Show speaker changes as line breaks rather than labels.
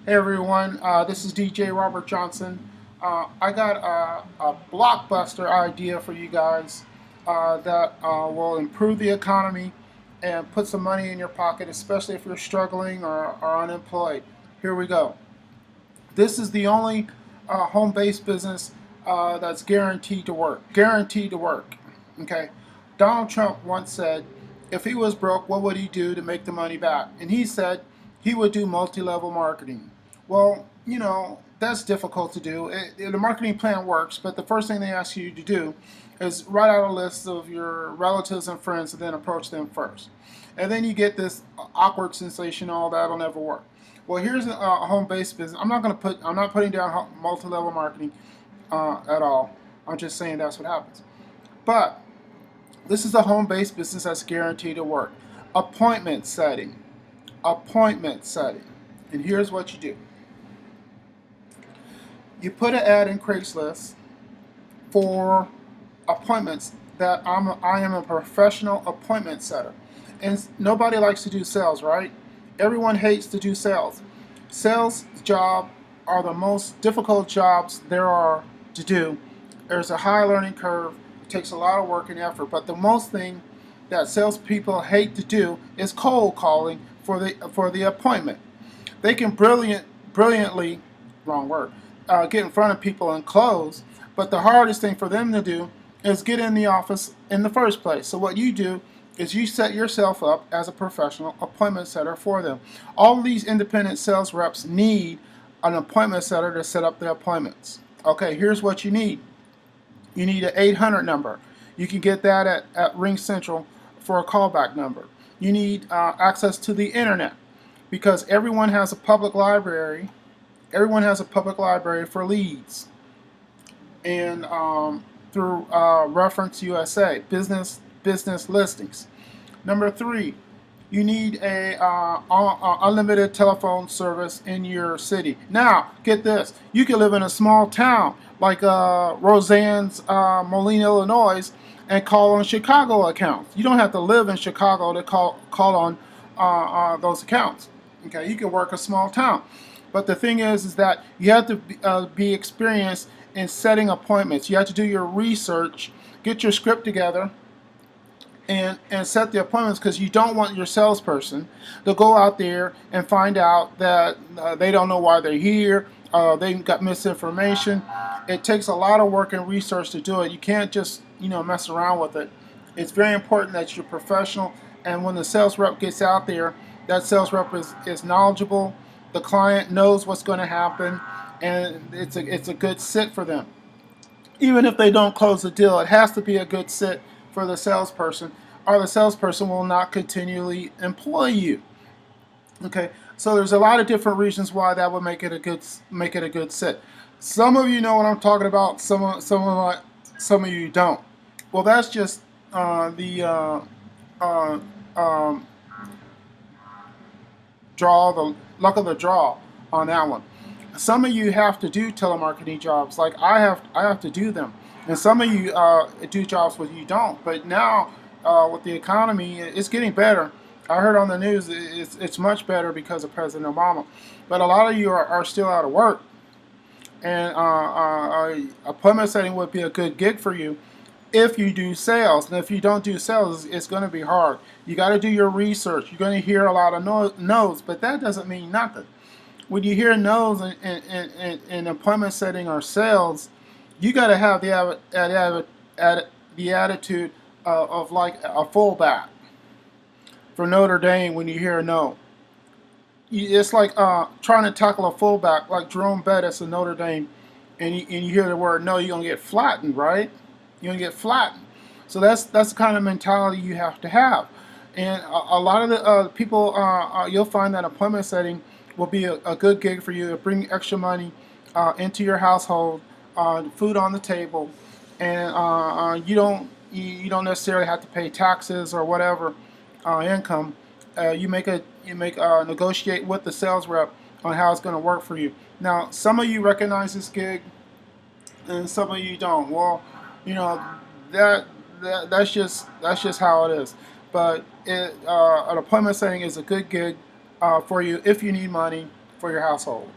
Hey everyone, this is DJ Robert Johnson. I got a blockbuster idea for you guys that will improve the economy and put some money in your pocket, especially if you're struggling or unemployed. Here we go. This is the only home-based business that's guaranteed to work. Guaranteed to work. Okay. Donald Trump once said, if he was broke, what would he do to make the money back? And he said he would do multi-level marketing. Well, that's difficult to do. The marketing plan works, but the first thing they ask you to do is write out a list of your relatives and friends and then approach them first. And then you get this awkward sensation, oh, that'll never work. Well, here's a home-based business. I'm not putting down multi-level marketing at all. I'm just saying that's what happens. But this is a home-based business that's guaranteed to work. Appointment setting. Appointment setting. And here's what you do. You put an ad in Craigslist for appointments that I am a professional appointment setter. And nobody likes to do sales, right? Everyone hates to do sales. Sales jobs are the most difficult jobs there are to do. There's a high learning curve. It takes a lot of work and effort. But the most thing that salespeople hate to do is cold calling for the appointment. They can brilliantly, wrong word, get in front of people and close. But the hardest thing for them to do is get in the office in the first place. So what you do is you set yourself up as a professional appointment setter for them. All of these independent sales reps need an appointment setter to set up their appointments. Okay, here's what you need. You need an 800 number. You can get that at Ring Central for a callback number. You need access to the internet because everyone has a public library. Everyone has a public library for leads. And through Reference USA, business listings. Number three, you need a unlimited telephone service in your city. Now, get this: you can live in a small town like Roseanne's, Moline, Illinois, and call on Chicago accounts. You don't have to live in Chicago to call on those accounts. Okay, you can work a small town. But the thing is that you have to be experienced in setting appointments. You have to do your research, get your script together, and set the appointments because you don't want your salesperson to go out there and find out that they don't know why they're here, they got misinformation. It takes a lot of work and research to do it. You can't just mess around with it. It's very important that you're professional, and when the sales rep gets out there, that sales rep is knowledgeable. The client knows what's going to happen, and it's a good sit for them. Even if they don't close the deal, it has to be a good sit for the salesperson, or the salesperson will not continually employ you. Okay, so there's a lot of different reasons why that would make it a good sit. Some of you know what I'm talking about. Some of you don't. Well, that's just the uh, um, the luck of the draw on that one. Some of you have to do telemarketing jobs, like I have to do them, and some of you do jobs where you don't. But now, with the economy, it's getting better. I heard on the news it's much better because of President Obama. But a lot of you are still out of work, and appointment setting would be a good gig for you if you do sales. And if you don't do sales, it's going to be hard. You got to do your research. You're going to hear a lot of no's, but that doesn't mean nothing. When you hear no's in appointment setting or sales, you got to have the attitude of like a fullback for Notre Dame. When you hear a no, it's like trying to tackle a fullback like Jerome Bettis in Notre Dame, and you hear the word no, you're gonna get flattened, right? You're gonna get flattened. So that's the kind of mentality you have to have. And a lot of the people, you'll find that appointment setting will be a good gig for you to bring extra money into your household, food on the table, and you don't necessarily have to pay taxes or whatever income. You negotiate with the sales rep on how it's going to work for you. Now, some of you recognize this gig, and some of you don't. Well, you know that, that's just how it is. But an appointment setting is a good gig for you if you need money for your household.